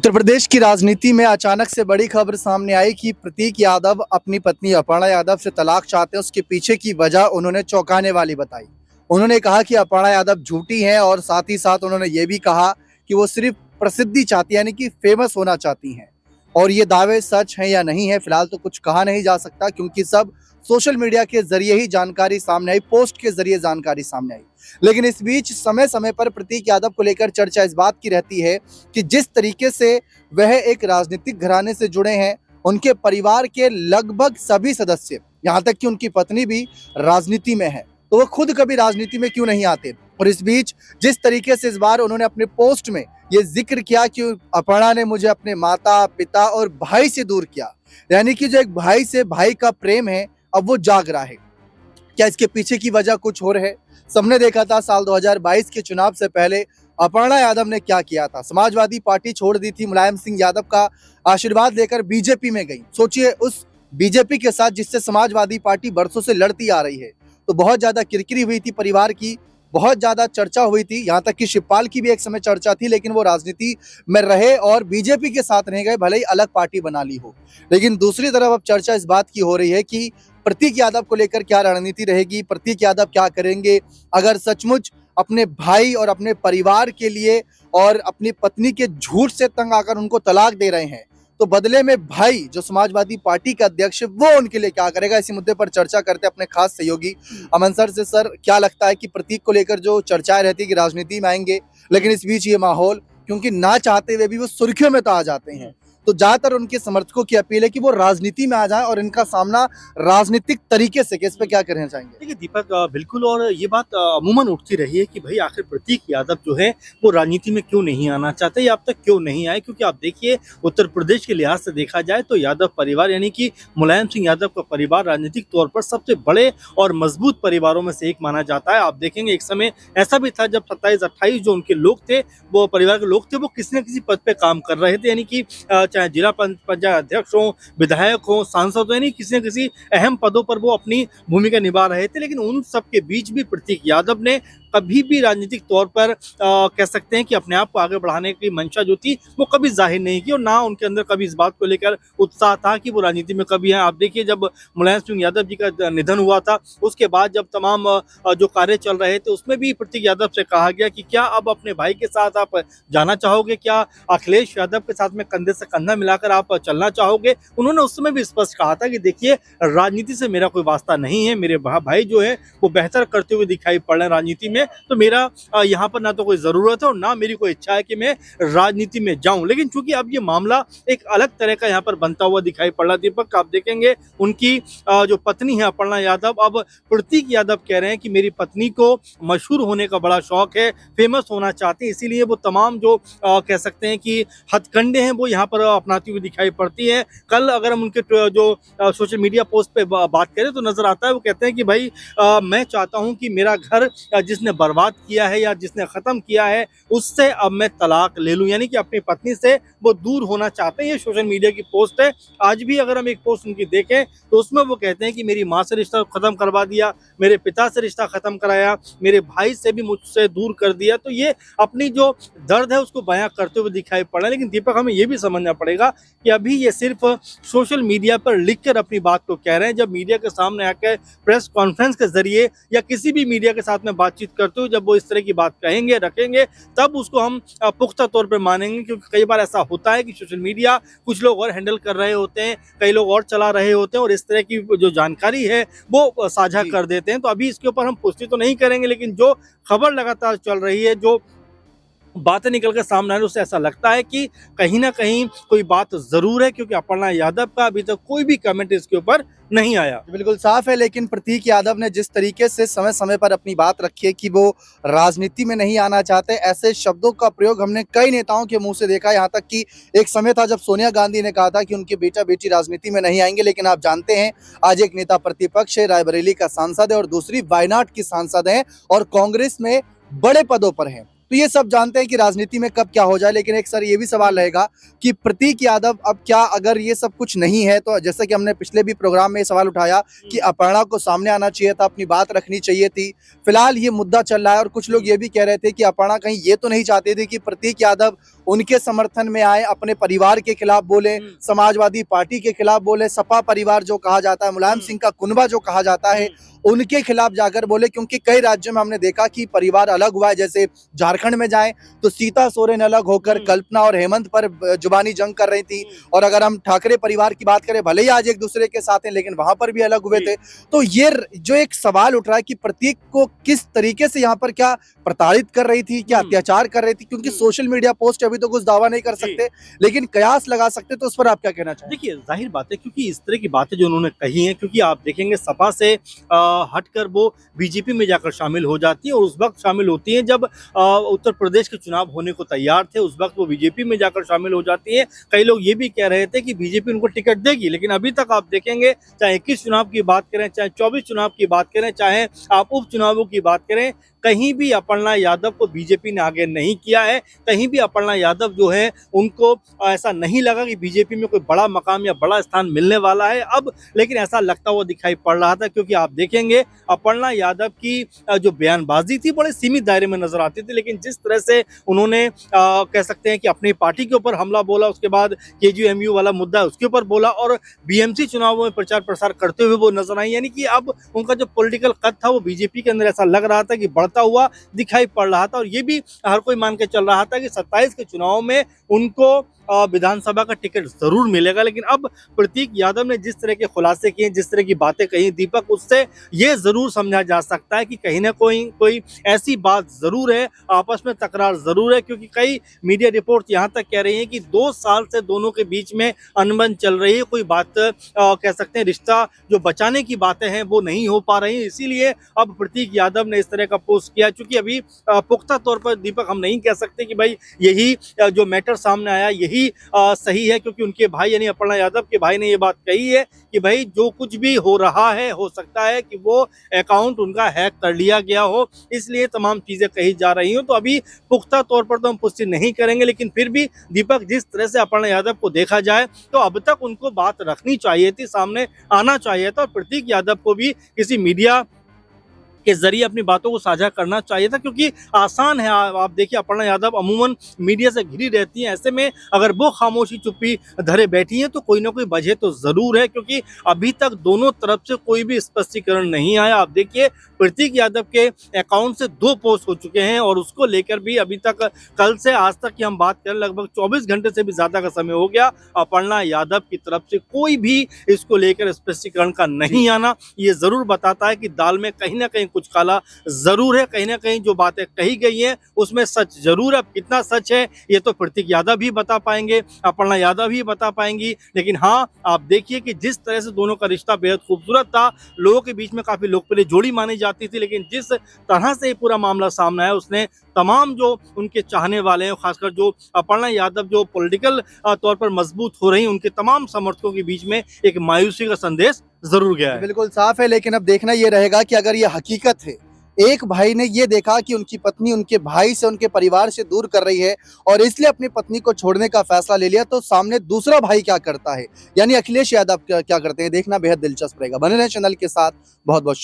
उत्तर प्रदेश की राजनीति में अचानक से बड़ी खबर सामने आई कि प्रतीक यादव अपनी पत्नी अपर्णा यादव से तलाक चाहते हैं। उसके पीछे की वजह उन्होंने चौंकाने वाली बताई। उन्होंने कहा कि अपर्णा यादव झूठी हैं और साथ ही साथ उन्होंने ये भी कहा कि वो सिर्फ प्रसिद्धि चाहती है, यानी कि फेमस होना चाहती हैं। और ये दावे सच हैं या नहीं है फिलहाल तो कुछ कहा नहीं जा सकता, क्योंकि सब सोशल मीडिया के जरिए ही जानकारी सामने आई, पोस्ट के जरिए जानकारी सामने आई। लेकिन इस बीच समय समय पर प्रतीक यादव को लेकर चर्चा इस बात की रहती है कि जिस तरीके से वह एक राजनीतिक घराने से जुड़े हैं, उनके परिवार के लगभग सभी सदस्य, यहाँ तक कि उनकी पत्नी भी राजनीति में है, तो वो खुद कभी राजनीति में क्यों नहीं आते। और इस बीच जिस तरीके से इस बार उन्होंने अपने पोस्ट में ये जिक्र किया कि अपर्णा ने मुझे अपने माता पिता और भाई से दूर किया, यानी कि जो एक भाई से भाई का प्रेम है अब वो जाग रहा है। क्या इसके पीछे की वजह कुछ और है? सबने देखा था साल 2022 के चुनाव से पहले अपर्णा यादव ने क्या किया था। समाजवादी पार्टी छोड़ दी थी, मुलायम सिंह यादव का आशीर्वाद लेकर बीजेपी में गई। सोचिए उस बीजेपी के साथ जिससे समाजवादी पार्टी बरसों से लड़ती आ रही है, तो बहुत ज्यादा किरकिरी हुई थी परिवार की, बहुत ज्यादा चर्चा हुई थी। यहाँ तक कि शिवपाल की भी एक समय चर्चा थी, लेकिन वो राजनीति में रहे और बीजेपी के साथ नहीं गए, भले ही अलग पार्टी बना ली हो। लेकिन दूसरी तरफ अब चर्चा इस बात की हो रही है कि प्रतीक यादव को लेकर क्या रणनीति रहेगी, प्रतीक यादव क्या करेंगे अगर सचमुच अपने भाई और अपने परिवार के लिए और अपनी पत्नी के झूठ से तंग आकर उनको तलाक दे रहे हैं, तो बदले में भाई जो समाजवादी पार्टी का अध्यक्ष है वो उनके लिए क्या करेगा। इसी मुद्दे पर चर्चा करते हैं अपने खास सहयोगी अमन सर से। सर, क्या लगता है कि प्रतीक को लेकर जो चर्चाएं रहती है कि राजनीति में आएंगे, लेकिन इस बीच ये माहौल, क्योंकि ना चाहते हुए भी वो सुर्खियों में तो आ जाते हैं, तो ज्यादातर उनके समर्थकों की अपील है कि वो राजनीति में आ जाएं और इनका सामना राजनीतिक तरीके से, इस पे क्या कहना चाहेंगे? देखिए दीपक, बिल्कुल। और ये बात अमूमन उठती रही है कि भाई आखिर प्रतीक यादव जो है वो राजनीति में क्यों नहीं आना चाहते या अब तक क्यों नहीं आए। क्योंकि आप देखिए उत्तर प्रदेश के लिहाज से देखा जाए तो यादव परिवार यानी कि मुलायम सिंह यादव का परिवार राजनीतिक तौर पर सबसे बड़े और मजबूत परिवारों में से एक माना जाता है। आप देखेंगे एक समय ऐसा भी था जब 27-28 जो उनके लोग थे, वो परिवार के लोग थे, वो किसी न किसी पद पे काम कर रहे थे, यानी कि चाहे जिला पंचायत अध्यक्ष हो, विधायक हो, सांसद हो, यानी किसी न किसी अहम पदों पर वो अपनी भूमिका निभा रहे थे। लेकिन उन सब के बीच भी प्रतीक यादव ने कभी भी राजनीतिक तौर पर कह सकते हैं कि अपने आप को आगे बढ़ाने की मंशा जो थी वो कभी जाहिर नहीं की, और ना उनके अंदर कभी इस बात को लेकर उत्साह था कि वो राजनीति में कभी हैं। आप देखिए जब मुलायम सिंह यादव जी का निधन हुआ था, उसके बाद जब तमाम जो कार्य चल रहे थे उसमें भी प्रतीक यादव से कहा गया कि क्या अब अपने भाई के साथ आप जाना चाहोगे, क्या अखिलेश यादव के साथ में कंधे से कंधा मिलाकर आप चलना चाहोगे। उन्होंने उस समय भी स्पष्ट कहा था कि देखिए राजनीति से मेरा कोई वास्ता नहीं है, मेरे भाई जो है वो बेहतर करते हुए दिखाई पड़ रहे हैं राजनीति में, तो मेरा यहाँ पर ना तो कोई ज़रूरत है और ना मेरी कोई इच्छा है कि मैं राजनीति में जाऊं। लेकिन चूंकि अब ये मामला एक अलग तरह का यहाँ पर बनता हुआ दिखाई पड़ रहा है दीपक, आप देखेंगे उनकी जो पत्नी है अपर्णा यादव, अब प्रतीक यादव कह रहे हैं कि मेरी पत्नी को मशहूर होने का बड़ा शौक है, फेमस होना चाहती है, इसीलिए वो तमाम जो कह सकते हैं कि हथकंडे हैं वो यहाँ पर अपनाती हुई दिखाई पड़ती है। कल अगर हम उनके जो सोशल मीडिया पोस्ट पे बात करें तो नजर आता है वो कहते हैं कि भाई मैं चाहता हूं कि मेरा घर जिसने बर्बाद किया है या जिसने ख़त्म किया है उससे अब मैं तलाक ले लूं, यानी कि अपनी पत्नी से वो दूर होना चाहते हैं। ये सोशल मीडिया की पोस्ट है। आज भी अगर हम एक पोस्ट उनकी देखें तो उसमें वो कहते हैं कि मेरी माँ से रिश्ता ख़त्म करवा दिया, मेरे पिता से रिश्ता ख़त्म कराया, मेरे भाई से भी मुझसे दूर कर दिया। तो ये अपनी जो दर्द है उसको बयां करते हुए दिखाई पड़ रहा है। लेकिन दीपक हमें ये भी समझना पड़ेगा कि अभी ये सिर्फ सोशल मीडिया पर लिखकर अपनी बात को कह रहे हैं। जब मीडिया के सामने आकर प्रेस कॉन्फ्रेंस के जरिए या किसी भी मीडिया के साथ में बातचीत करते हुए जब वो इस तरह की बात कहेंगे रखेंगे तब उसको हम पुख्ता तौर पर मानेंगे। क्योंकि कई बार ऐसा होता है कि सोशल मीडिया कुछ लोग और हैंडल कर रहे होते हैं, कई लोग और चला रहे होते हैं और इस तरह की जो जानकारी है वो साझा कर देते हैं। तो अभी इसके ऊपर हम पुष्टि तो नहीं करेंगे, लेकिन जो खबर लगातार चल रही है, जो बातें निकल कर सामने आ रही है, उससे ऐसा लगता है कि कहीं ना कहीं कोई बात जरूर है। क्योंकि अपर्णा यादव का अभी तक कोई भी कमेंट इसके ऊपर नहीं आया। बिल्कुल साफ है, लेकिन प्रतीक यादव ने जिस तरीके से समय समय पर अपनी बात रखी है कि वो राजनीति में नहीं आना चाहते, ऐसे शब्दों का प्रयोग हमने कई नेताओं के मुंह से देखा। यहाँ तक कि एक समय था जब सोनिया गांधी ने कहा था कि उनके बेटा बेटी राजनीति में नहीं आएंगे, लेकिन आप जानते हैं आज एक नेता प्रतिपक्ष है, रायबरेली का सांसद है और दूसरी वायनाड की सांसद है और कांग्रेस में बड़े पदों पर हैं। तो ये सब जानते हैं कि राजनीति में कब क्या हो जाए। लेकिन एक सर ये भी सवाल रहेगा कि प्रतीक यादव अब क्या, अगर ये सब कुछ नहीं है तो जैसे कि हमने पिछले भी प्रोग्राम में ये सवाल उठाया कि अपर्णा को सामने आना चाहिए था, अपनी बात रखनी चाहिए थी। फिलहाल ये मुद्दा चल रहा है और कुछ लोग ये भी कह रहे थे कि अपर्णा कहीं ये तो नहीं चाहती थी कि प्रतीक यादव उनके समर्थन में आए, अपने परिवार के खिलाफ बोले, समाजवादी पार्टी के खिलाफ बोले, सपा परिवार जो कहा जाता है, मुलायम सिंह का कुनबा जो कहा जाता है, उनके खिलाफ जाकर बोले। क्योंकि कई राज्यों में हमने देखा कि परिवार अलग हुआ है, जैसे झारखंड में जाएं तो सीता सोरेन अलग होकर कल्पना और हेमंत पर जुबानी जंग कर रही थी, और अगर हम ठाकरे परिवार की बात करें, भले ही आज एक दूसरे के साथ हैं लेकिन वहां पर भी अलग हुए थे। तो ये जो एक सवाल उठ रहा है कि प्रतीक को किस तरीके से यहाँ पर क्या प्रताड़ित कर रही थी, क्या अत्याचार कर रही थी, क्योंकि सोशल मीडिया पोस्ट अभी तो कुछ दावा नहीं कर सकते लेकिन कयास लगा सकते, तो उस पर आप क्या कहना चाहेंगे? देखिए, जाहिर बात है, क्योंकि इस तरह की बातें जो उन्होंने कही हैं, क्योंकि आप देखेंगे सपा से हटकर वो बीजेपी में जाकर शामिल हो जाती है, और उस वक्त शामिल होती हैं जब उत्तर प्रदेश के चुनाव होने को तैयार थे, उस वक्त वो बीजेपी में जाकर शामिल हो जाती है। कई लोग ये भी कह रहे थे कि बीजेपी उनको टिकट देगी, लेकिन अभी तक आप देखेंगे, चाहे 21 चुनाव की बात करें, चाहे 24 चुनाव की बात करें, चाहे आप उपचुनावों की बात करें, कहीं भी अपर्णा यादव को बीजेपी ने आगे नहीं किया है। कहीं भी अपर्णा यादव जो है उनको ऐसा नहीं लगा कि बीजेपी में कोई बड़ा मकाम या बड़ा स्थान मिलने वाला है अब, लेकिन ऐसा लगता हुआ दिखाई पड़ रहा था, क्योंकि आप देखेंगे अपर्णा यादव की जो बयानबाजी थी बड़े सीमित दायरे में नजर आती थी, लेकिन जिस तरह से उन्होंने कह सकते हैं कि अपनी पार्टी के ऊपर हमला बोला, उसके बाद केजीएमयू वाला मुद्दा है उसके ऊपर बोला, और बीएमसी चुनावों में प्रचार प्रसार करते हुए वो नजर आई, यानी कि अब उनका जो पॉलिटिकल कद था वो बीजेपी के अंदर ऐसा लग रहा था कि बढ़ता हुआ दिखाई पड़ रहा था। और ये भी हर कोई मान के चल रहा था कि 27 के चुनाव में उनको विधानसभा का टिकट जरूर मिलेगा। लेकिन अब प्रतीक यादव ने जिस तरह के खुलासे किए, जिस तरह की बातें कही दीपक, उससे ये जरूर समझा जा सकता है कि कहीं ना कोई ऐसी बात जरूर है, आपस में तकरार जरूर है, क्योंकि कई मीडिया रिपोर्ट यहाँ तक कह रही हैं कि 2 साल से दोनों के बीच में अनबन चल रही है, कोई बात कह सकते हैं रिश्ता जो बचाने की बातें हैं वो नहीं हो पा रही, इसीलिए अब प्रतीक यादव ने इस तरह का पोस्ट किया। चूंकि अभी पुख्ता तौर पर दीपक हम नहीं कह सकते कि भाई यही जो मैटर सामने आया यही सही है, क्योंकि उनके भाई यानी अपर्णा यादव के भाई ने ये बात कही है कि भाई जो कुछ भी हो रहा है, हो सकता है कि वो अकाउंट उनका हैक कर लिया गया हो, इसलिए तमाम चीजें कही जा रही हो। तो अभी पुख्ता तौर पर तो हम पुष्टि नहीं करेंगे, लेकिन फिर भी दीपक, जिस तरह से अपर्णा यादव को देखा जाए तो अब तक उनको बात रखनी चाहिए थी, सामने आना चाहिए था, और प्रतीक यादव को भी किसी मीडिया के जरिए अपनी बातों को साझा करना चाहिए था, क्योंकि आसान है। आप देखिए, अपर्णा यादव अमूमन मीडिया से घिरी रहती हैं, ऐसे में अगर वो खामोशी चुप्पी धरे बैठी हैं तो कोई ना कोई वजह तो जरूर है, क्योंकि अभी तक दोनों तरफ से कोई भी स्पष्टीकरण नहीं आया। आप देखिए, प्रतीक यादव के अकाउंट से 2 पोस्ट हो चुके हैं, और उसको लेकर भी अभी तक, कल से आज तक की हम बात करें, लगभग 24 घंटे से भी ज्यादा का समय हो गया, अपर्णा यादव की तरफ से कोई भी इसको लेकर स्पष्टीकरण का नहीं आना, ये जरूर बताता है कि दाल में कहीं ना कहीं कुछ काला जरूर है, कहीं ना कहीं जो बातें कही गई हैं उसमें सच जरूर है। अब कितना सच है ये तो प्रतीक यादव भी बता पाएंगे, अपर्णा यादव ही बता पाएंगी, लेकिन हाँ, आप देखिए कि जिस तरह से दोनों का रिश्ता बेहद खूबसूरत था, लोगों के बीच में काफी लोकप्रिय जोड़ी मानी जाती थी, लेकिन जिस तरह से ये पूरा मामला सामने आया उसने तमाम जो उनके चाहने वाले हैं, खासकर जो अपर्णा यादव जो पॉलिटिकल तौर पर मजबूत हो रही, उनके तमाम समर्थकों के बीच में एक मायूसी का संदेश जरूर गया है। बिल्कुल साफ है, लेकिन अब देखना ये रहेगा कि अगर ये हकीकत है, एक भाई ने ये देखा कि उनकी पत्नी उनके भाई से, उनके परिवार से दूर कर रही है और इसलिए अपनी पत्नी को छोड़ने का फैसला ले लिया, तो सामने दूसरा भाई क्या करता है, यानी अखिलेश यादव क्या करते हैं, देखना बेहद दिलचस्प रहेगा। बने रहें चैनल के साथ, बहुत बहुत शुक्रिया।